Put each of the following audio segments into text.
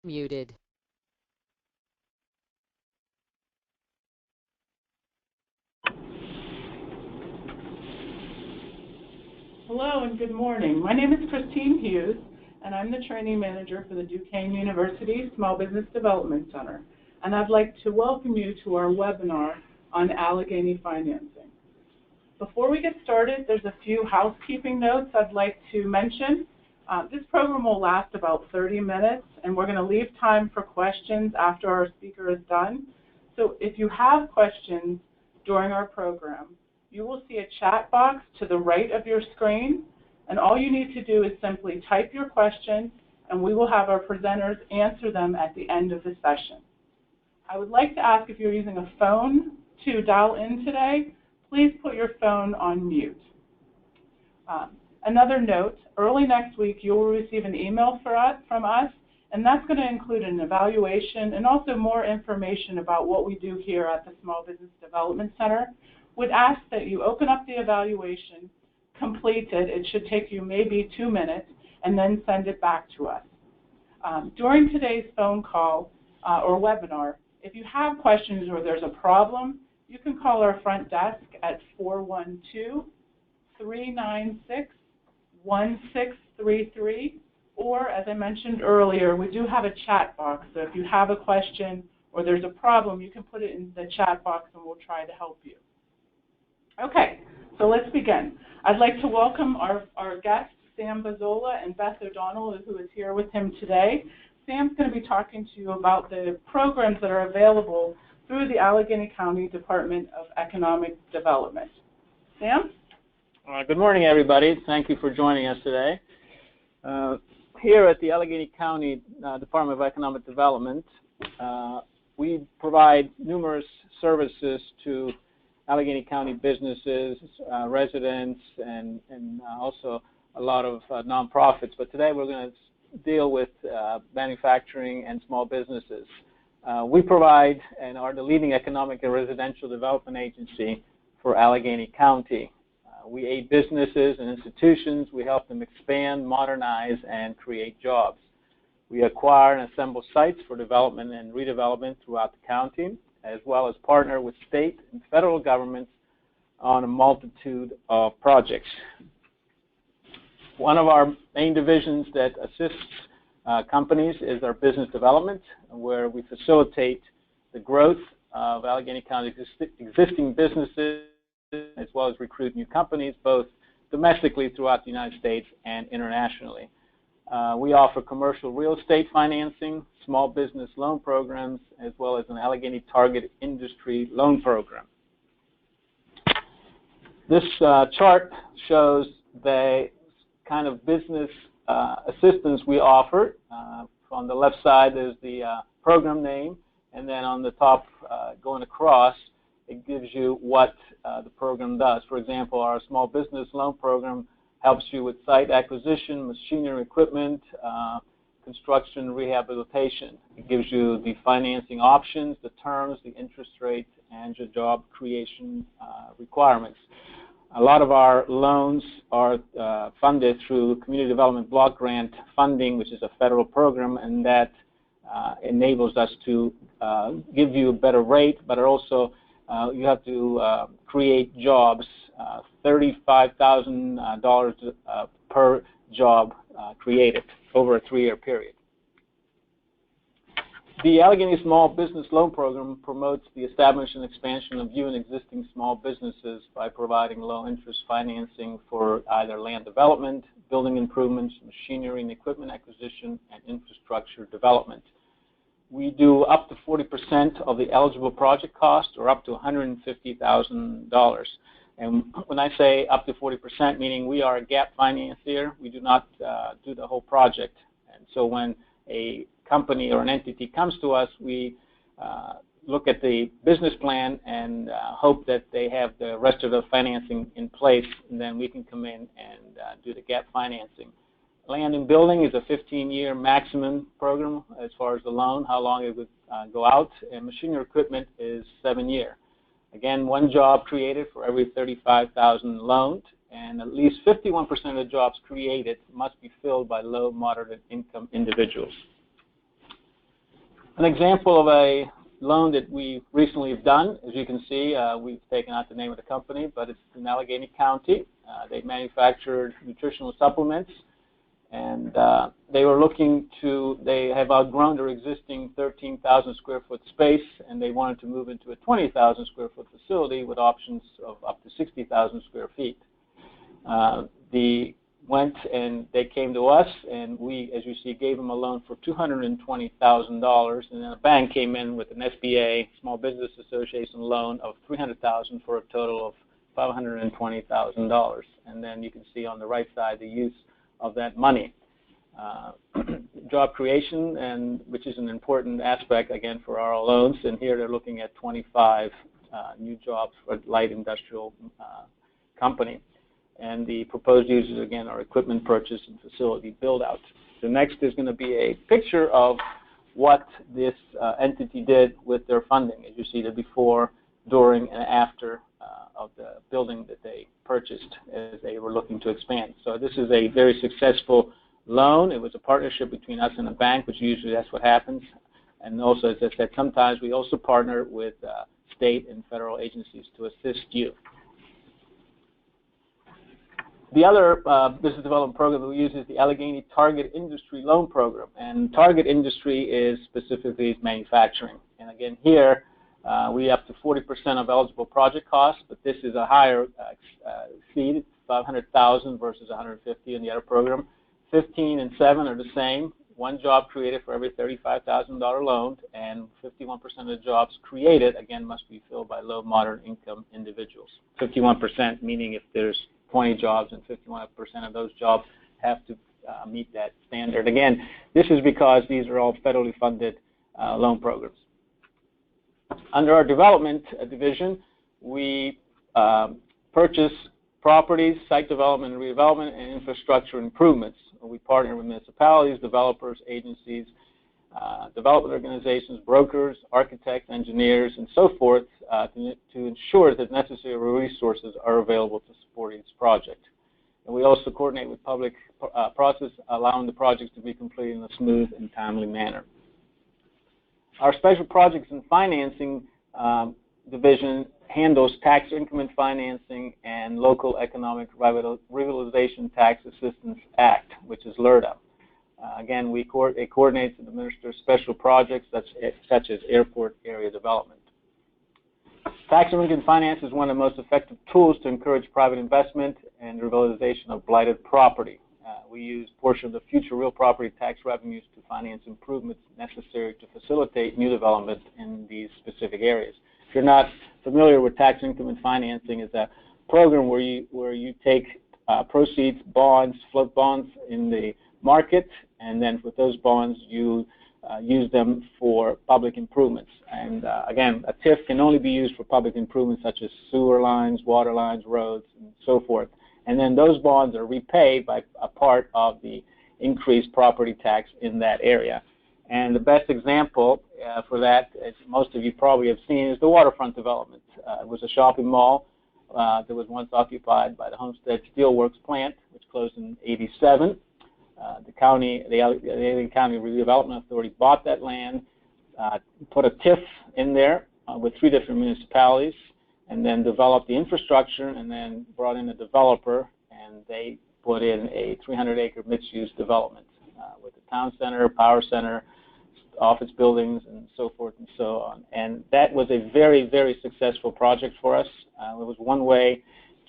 Muted. Hello and good morning. My name is Christine Hughes, and I'm the training manager for the Duquesne University Small Business Development Center. And I'd like to welcome you to our webinar on Allegheny financing. Before we get started, there's a few housekeeping notes I'd like to mention. This program will last about 30 minutes, and we're going to leave time for questions after our speaker is done. So if you have questions during our program, you will see a chat box to the right of your screen, and all you need to do is simply type your question, and we will have our presenters answer them at the end of the session. I would like to ask, if you're using a phone to dial in today, please put your phone on mute. Another note, early next week you will receive an email from us, and that's going to include an evaluation and also more information about what we do here at the Small Business Development Center. Would ask that you open up the evaluation, complete it. It should take you maybe 2 minutes, and then send it back to us. During today's phone call or webinar, if you have questions or there's a problem, you can call our front desk at 412-396-1633, or as I mentioned earlier, we do have a chat box. So if you have a question or there's a problem, you can put it in the chat box and we'll try to help you. Okay, so let's begin. I'd like to welcome our guests, Sam Bozzolla and Beth O'Donnell, who is here with him today. Sam's going to be talking to you about the programs that are available through the Allegheny County Department of Economic Development. Sam? Good morning, everybody. Thank you for joining us today. Here at the Allegheny County Department of Economic Development, we provide numerous services to Allegheny County businesses, residents, and also a lot of nonprofits. But today we're going to deal with manufacturing and small businesses. We provide and are the leading economic and residential development agency for Allegheny County. We aid businesses and institutions. We help them expand, modernize, and create jobs. We acquire and assemble sites for development and redevelopment throughout the county, as well as partner with state and federal governments on a multitude of projects. One of our main divisions that assists companies is our business development, where we facilitate the growth of Allegheny County's existing businesses, as well as recruit new companies, both domestically throughout the United States and internationally. We offer commercial real estate financing, small business loan programs, as well as an Allegheny target industry loan program. This chart shows the kind of business assistance we offer. On the left side is the program name, and then on the top going across, it gives you what the program does. For example, our small business loan program helps you with site acquisition, machinery, equipment, construction, rehabilitation. It gives you the financing options, the terms, the interest rates, and your job creation requirements. A lot of our loans are funded through Community Development Block Grant funding, which is a federal program, and that enables us to give you a better rate, but also you have to create jobs, $35,000 per job created over a 3-year period. The Allegheny Small Business Loan Program promotes the establishment and expansion of new and existing small businesses by providing low-interest financing for either land development, building improvements, machinery and equipment acquisition, and infrastructure development. We do up to 40% of the eligible project cost, or up to $150,000. And when I say up to 40%, meaning we are a gap financier, we do not do the whole project. And so when a company or an entity comes to us, we look at the business plan and hope that they have the rest of the financing in place, and then we can come in and do the gap financing. Land and building is a 15-year maximum program as far as the loan, how long it would go out, and machinery equipment is 7-year. Again, one job created for every $35,000 loaned, and at least 51% of the jobs created must be filled by low, moderate income individuals. An example of a loan that we recently have done, as you can see, we've taken out the name of the company, but it's in Allegheny County. They manufactured nutritional supplements, and they were looking to, they have outgrown their existing 13,000 square foot space, and they wanted to move into a 20,000 square foot facility with options of up to 60,000 square feet. They went and they came to us, and we, as you see, gave them a loan for $220,000, and then a bank came in with an SBA, Small Business Association loan of $300,000 for a total of $520,000. And then you can see on the right side the use of that money. Job creation, and which is an important aspect, again, for our loans, and here they're looking at 25 new jobs for a light industrial company. And the proposed uses, again, are equipment purchase and facility build-out. So next is going to be a picture of what this entity did with their funding. As you see, the before, during, and after of the building that they purchased as they were looking to expand. So this is a very successful loan. It was a partnership between us and a bank, which usually that's what happens. And also, as I said, sometimes we also partner with state and federal agencies to assist you. The other business development program that we use is the Allegheny Target Industry Loan Program. And target industry is specifically manufacturing. And again, here we up to 40% of eligible project costs, but this is a higher fee, $500,000 versus $150,000 in the other program. 15 and 7 are the same. One job created for every $35,000 loan, and 51% of the jobs created, again, must be filled by low, moderate income individuals. 51% meaning if there's 20 jobs and 51% of those jobs have to meet that standard. Again, this is because these are all federally funded loan programs. Under our development division, we purchase properties, site development and redevelopment, and infrastructure improvements. We partner with municipalities, developers, agencies, development organizations, brokers, architects, engineers, and so forth to ensure that necessary resources are available to support each project. And we also coordinate with public process, allowing the projects to be completed in a smooth and timely manner. Our special projects and financing division handles tax increment financing and local economic revitalization tax assistance act, which is LRTA. Again, it coordinates and administers special projects such as airport area development. Tax increment finance is one of the most effective tools to encourage private investment and revitalization of blighted property. We use a portion of the future real property tax revenues to finance improvements necessary to facilitate new development in these specific areas. If you're not familiar with tax increment financing, it's a program where you take proceeds, bonds, float bonds in the market, and then with those bonds you use them for public improvements. And again, a TIF can only be used for public improvements such as sewer lines, water lines, roads, and so forth. And then those bonds are repaid by a part of the increased property tax in that area. And the best example for that, as most of you probably have seen, is the waterfront development. It was a shopping mall that was once occupied by the Homestead Steelworks plant, which closed in '87. The Allegheny County Redevelopment Authority bought that land, put a TIF in there with 3 different municipalities, and then developed the infrastructure, and then brought in a developer, and they put in a 300-acre mixed-use development with a town center, power center, office buildings, and so forth and so on. And that was a very, very successful project for us. It was one way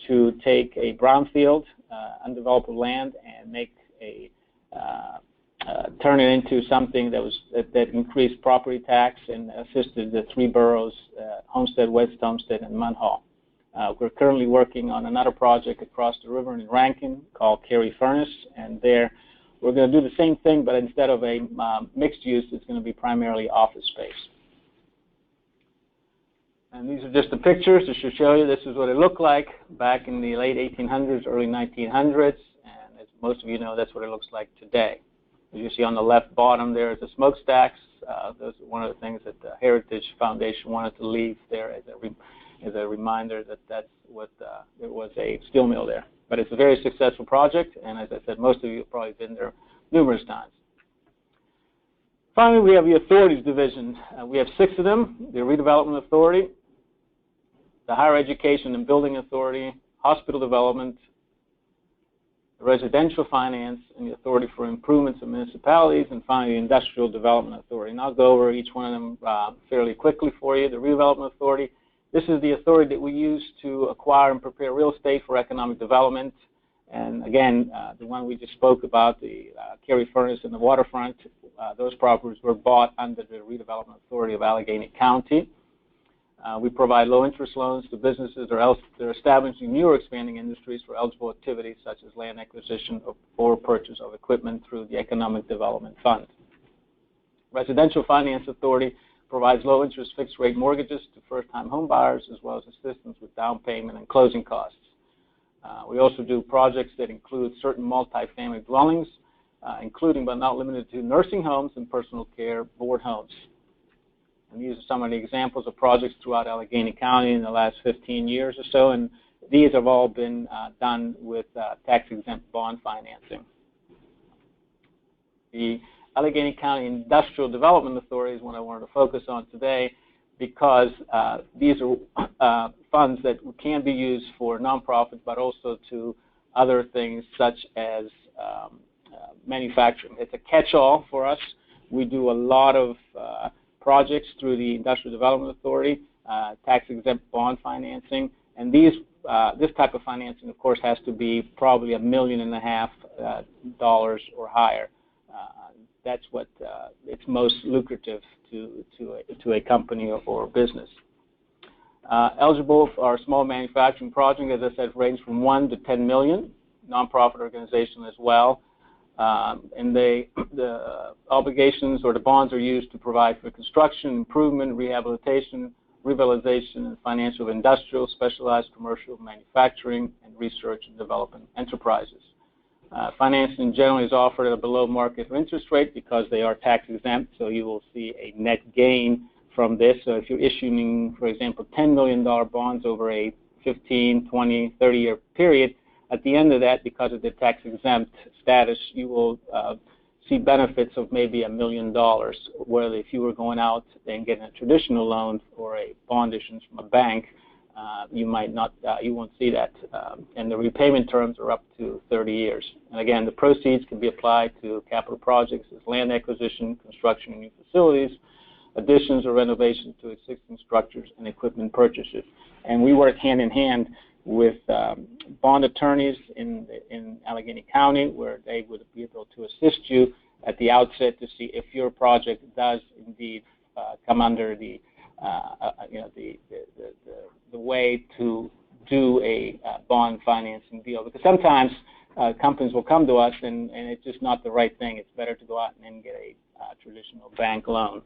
to take a brownfield, undeveloped land, and make a turn it into something that increased property tax and assisted the 3 boroughs, Homestead, West Homestead, and Munhall. We're currently working on another project across the river in Rankin called Cary Furnace, and there we're going to do the same thing, but instead of a mixed use, it's going to be primarily office space. And these are just the pictures to show you this is what it looked like back in the late 1800s, early 1900s, and as most of you know, that's what it looks like today. As you see on the left bottom there is the smokestacks. Those are one of the things that the Heritage Foundation wanted to leave there as a reminder that that's what there was a steel mill there. But it's a very successful project, and as I said, most of you have probably been there numerous times. Finally, we have the authorities division. We have 6 of them: the Redevelopment Authority, the Higher Education and Building Authority, Hospital Development, Residential Finance, and the Authority for Improvements in Municipalities, and finally the Industrial Development Authority. And I'll go over each one of them fairly quickly for you. The Redevelopment Authority, this is the authority that we use to acquire and prepare real estate for economic development. And again, the one we just spoke about, the Cary Furnace and the waterfront, those properties were bought under the Redevelopment Authority of Allegheny County. We provide low-interest loans to businesses that are establishing new or expanding industries for eligible activities such as land acquisition or purchase of equipment through the Economic Development Fund. Residential Finance Authority provides low-interest fixed-rate mortgages to first-time home buyers as well as assistance with down payment and closing costs. We also do projects that include certain multi-family dwellings, including but not limited to nursing homes and personal care board homes. And these are some of the examples of projects throughout Allegheny County in the last 15 years or so, and these have all been done with tax-exempt bond financing. The Allegheny County Industrial Development Authority is what I wanted to focus on today, because these are funds that can be used for nonprofits, but also to other things such as manufacturing. It's a catch-all for us. We do a lot of projects through the Industrial Development Authority, tax-exempt bond financing, and this type of financing, of course, has to be probably $1.5 million or higher. That's what it's most lucrative to a company or business. Eligible for our small manufacturing project, as I said, range from 1 to 10 million. Nonprofit organization as well. And the obligations or the bonds are used to provide for construction, improvement, rehabilitation, revitalization, and financial, industrial, specialized commercial, manufacturing, and research and development enterprises. Financing generally is offered at a below market interest rate because they are tax exempt, so you will see a net gain from this. So if you're issuing, for example, $10 million bonds over a 15, 20, 30-year period, at the end of that, because of the tax-exempt status, you will see benefits of maybe $1 million, where if you were going out and getting a traditional loan or a bond issuance from a bank, you might not, you won't see that. And the repayment terms are up to 30 years. And again, the proceeds can be applied to capital projects as land acquisition, construction of new facilities, additions or renovations to existing structures, and equipment purchases. And we work hand in hand with bond attorneys in Allegheny County, where they would be able to assist you at the outset to see if your project does indeed come under the the way to do a bond financing deal. Because sometimes companies will come to us and it's just not the right thing. It's better to go out and get a traditional bank loan.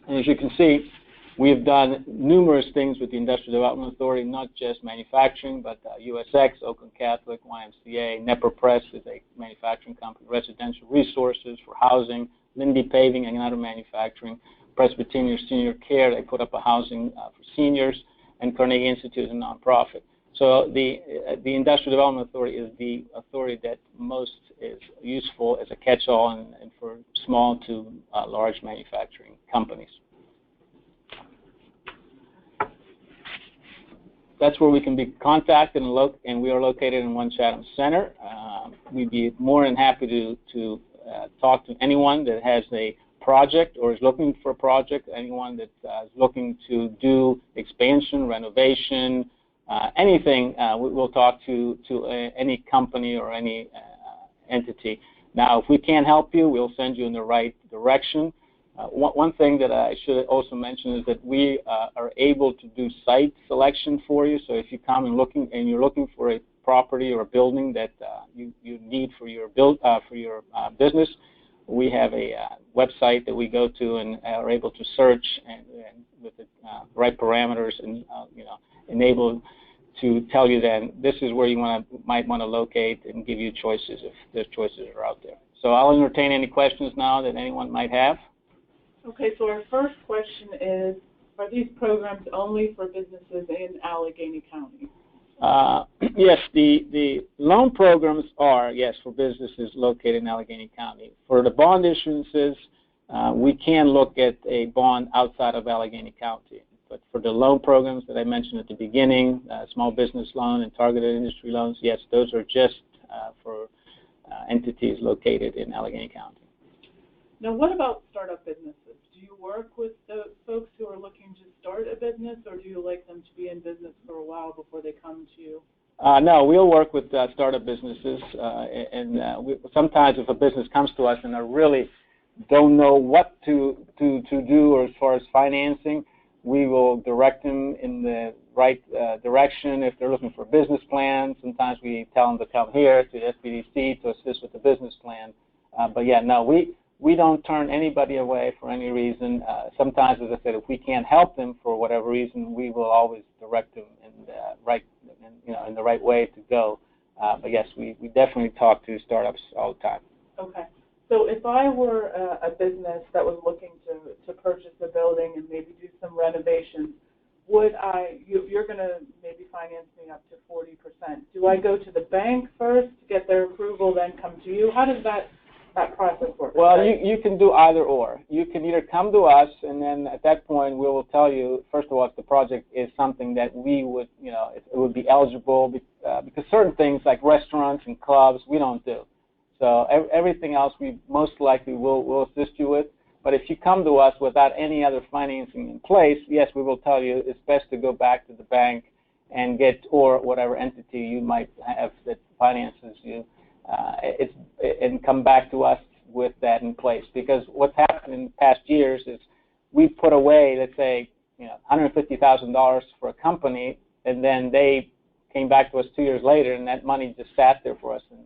And as you can see, we have done numerous things with the Industrial Development Authority, not just manufacturing, but USX, Oakland Catholic, YMCA, Nepper Press is a manufacturing company, Residential Resources for housing, Lindy Paving and other manufacturing, Presbyterian Senior Care, they put up a housing for seniors, and Carnegie Institute is a nonprofit. So the Industrial Development Authority is the authority that most is useful as a catch-all and for small to large manufacturing companies. That's where we can be contacted, and we are located in One Chatham Center. We'd be more than happy to talk to anyone that has a project or is looking for a project, anyone that is looking to do expansion, renovation, anything. We'll talk to any company or any entity. Now, if we can't help you, we'll send you in the right direction. One thing that I should also mention is that we are able to do site selection for you. So if you come and you're looking for a property or a building that you need for your business, we have a website that we go to and are able to search and with the right parameters and enable to tell you then this is where you might want to locate and give you choices if there's choices are out there. So I'll entertain any questions now that anyone might have. Okay, so our first question is, are these programs only for businesses in Allegheny County? Yes, the loan programs are, yes, for businesses located in Allegheny County. For the bond issuances, we can look at a bond outside of Allegheny County. But for the loan programs that I mentioned at the beginning, small business loan and targeted industry loans, yes, those are just for entities located in Allegheny County. Now, what about startup businesses? Do you work with the folks who are looking to start a business, or do you like them to be in business for a while before they come to you? No, we'll work with startup businesses, sometimes if a business comes to us and they really don't know what to do, or as far as financing, we will direct them in the right direction. If they're looking for a business plan, sometimes we tell them to come here to the SBDC to assist with the business plan. But yeah, no, we don't turn anybody away for any reason. Sometimes, as I said, if we can't help them for whatever reason, we will always direct them in the right way to go. But yes, we definitely talk to startups all the time. Okay. So if I were a business that was looking to purchase a building and maybe do some renovations, you're going to maybe finance me up to 40%. Do I go to the bank first to get their approval, then come to you? How does that process work? Well, you can do either or. You can either come to us, and then at that point we will tell you, first of all, if the project is something that we would, it would be eligible, because certain things like restaurants and clubs we don't do. So everything else we most likely will assist you with. But if you come to us without any other financing in place, yes, we will tell you it's best to go back to the bank and get, or whatever entity you might have that finances you, and come back to us with that in place. Because what's happened in past years is we put away, let's say, $150,000 for a company, and then they came back to us 2 years later, and that money just sat there for us, and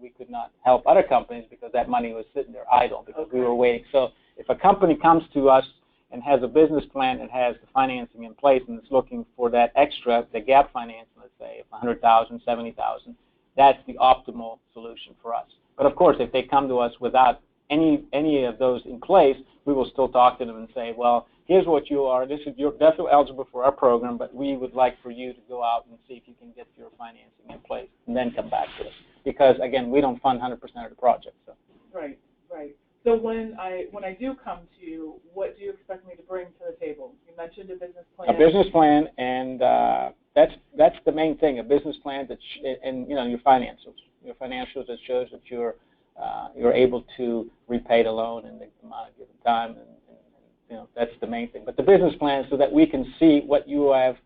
we could not help other companies because that money was sitting there idle because we were waiting. So if a company comes to us and has a business plan and has the financing in place and is looking for that extra, the gap financing, let's say, of $100,000, $70,000, that's the optimal solution for us. But of course, if they come to us without any of those in place, we will still talk to them and say, well, here's what you are. You're definitely eligible for our program, but we would like for you to go out and see if you can get your financing in place and then come back to us. Because again, we don't fund 100% of the project. So. Right. So when I do come to you, what do you expect me to bring to the table? You mentioned a business plan. A business plan, and that's the main thing. A business plan and your financials that shows that you're able to repay the loan in the amount of given time, and that's the main thing. But the business plan, so that we can see what you have,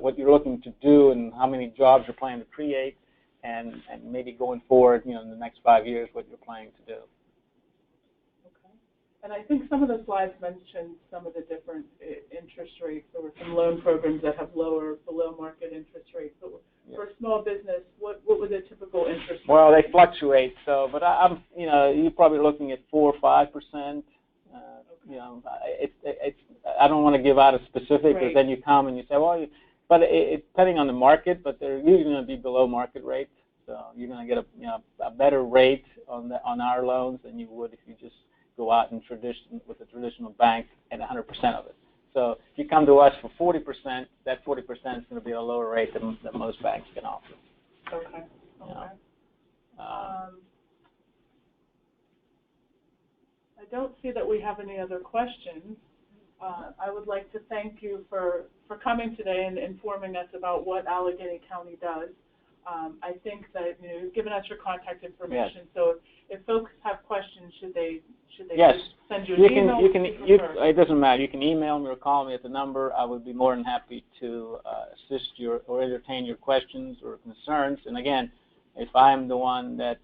what you're looking to do, and how many jobs you're planning to create, and maybe going forward, in the next 5 years, what you're planning to do. And I think some of the slides mentioned some of the different interest rates. There were some loan programs that have lower below market interest rates. But for a small business, what would a typical interest rate? Well, they fluctuate. So, but I'm, you're probably looking at 4 or 5%. I don't want to give out a specific, because then you come and you say, well, but it's depending on the market, but they're usually going to be below market rate. So you're going to get a better rate on our loans than you would if you just go out and with a traditional bank and 100% of it. So if you come to us for 40%, that 40% is going to be a lower rate than most banks can offer. Okay. I don't see that we have any other questions. I would like to thank you for coming today and informing us about what Allegheny County does. I think that you've given us your contact information. Yes. So if folks have questions, should they yes. send you an email? It doesn't matter. You can email me or call me at the number. I would be more than happy to assist you or entertain your questions or concerns. And again, if I'm the one that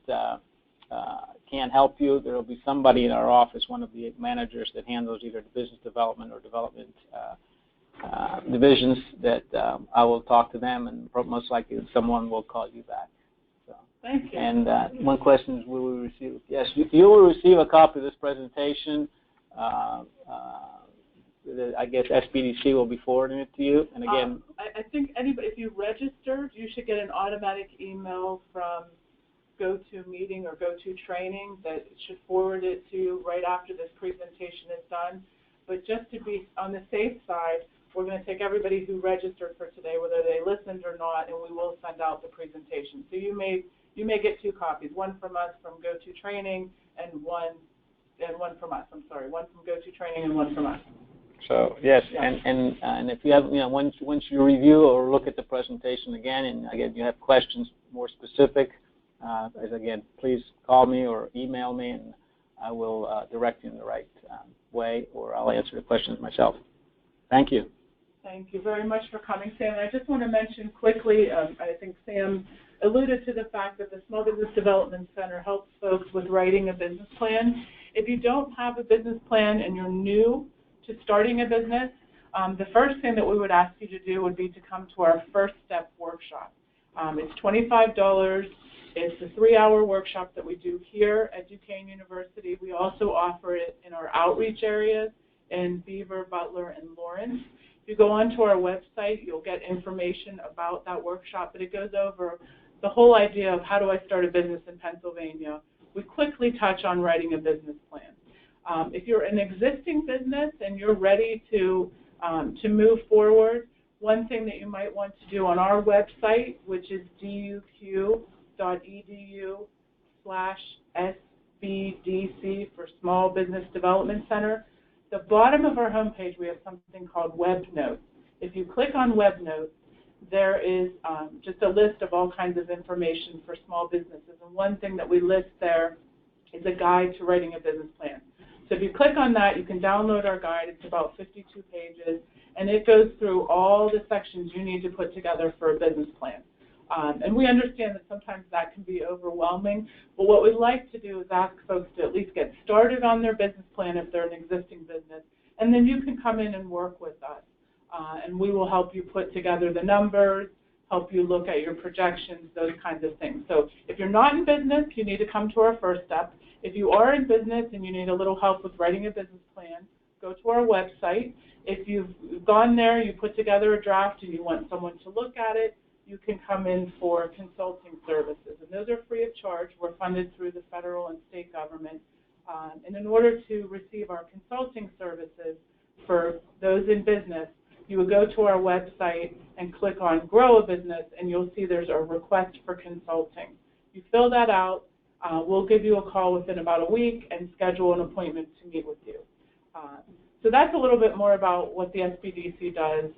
can't help you, there will be somebody in our office, one of the managers that handles either the business development or development divisions, that I will talk to them, and most likely someone will call you back. So. Thank you. And one question is, will we receive? Yes, you will receive a copy of this presentation. I guess SBDC will be forwarding it to you. And again, I think if you registered, you should get an automatic email from GoToMeeting or GoToTraining that should forward it to you right after this presentation is done. But just to be on the safe side, we're going to take everybody who registered for today, whether they listened or not, and we will send out the presentation. So you may get 2 copies, one from us from GoToTraining and one one from us. I'm sorry, one from Go-To Training and one from us. So yes, Yeah. and if you have, once you review or look at the presentation again, and again you have questions more specific, again, please call me or email me, and I will direct you in the right way, or I'll answer the questions myself. Thank you. Thank you very much for coming, Sam. And I just want to mention quickly, I think Sam alluded to the fact that the Small Business Development Center helps folks with writing a business plan. If you don't have a business plan and you're new to starting a business, the first thing that we would ask you to do would be to come to our First Step workshop. It's $25. It's a 3-hour workshop that we do here at Duquesne University. We also offer it in our outreach areas in Beaver, Butler, and Lawrence. If you go onto our website, you'll get information about that workshop, but it goes over the whole idea of how do I start a business in Pennsylvania. We quickly touch on writing a business plan. If you're an existing business and you're ready to move forward, one thing that you might want to do on our website, which is duq.edu/SBDC for Small Business Development Center, the bottom of our homepage we have something called Web Notes. If you click on Web Notes, there is just a list of all kinds of information for small businesses. And one thing that we list there is a guide to writing a business plan. So if you click on that, you can download our guide. It's about 52 pages, and it goes through all the sections you need to put together for a business plan. And we understand that sometimes that can be overwhelming, but what we'd like to do is ask folks to at least get started on their business plan if they're an existing business, and then you can come in and work with us. And we will help you put together the numbers, help you look at your projections, those kinds of things. So if you're not in business, you need to come to our First Step. If you are in business and you need a little help with writing a business plan, go to our website. If you've gone there, you put together a draft and you want someone to look at it, you can come in for consulting services. And those are free of charge. We're funded through the federal and state government. And in order to receive our consulting services for those in business, you would go to our website and click on Grow a Business, and you'll see there's a request for consulting. You fill that out. We'll give you a call within about a week and schedule an appointment to meet with you. So that's a little bit more about what the SBDC does,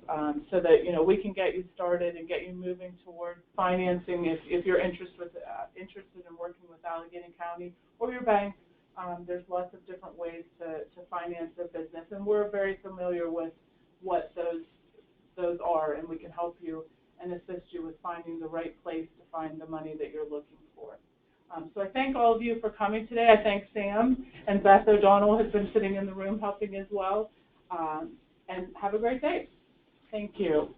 so that we can get you started and get you moving toward financing if you're interested in working with Allegheny County or your bank. There's lots of different ways to finance a business, and we're very familiar with what those are, and we can help you and assist you with finding the right place to find the money that you're looking for. So I thank all of you for coming today. I thank Sam, and Beth O'Donnell has been sitting in the room helping as well. And have a great day. Thank you.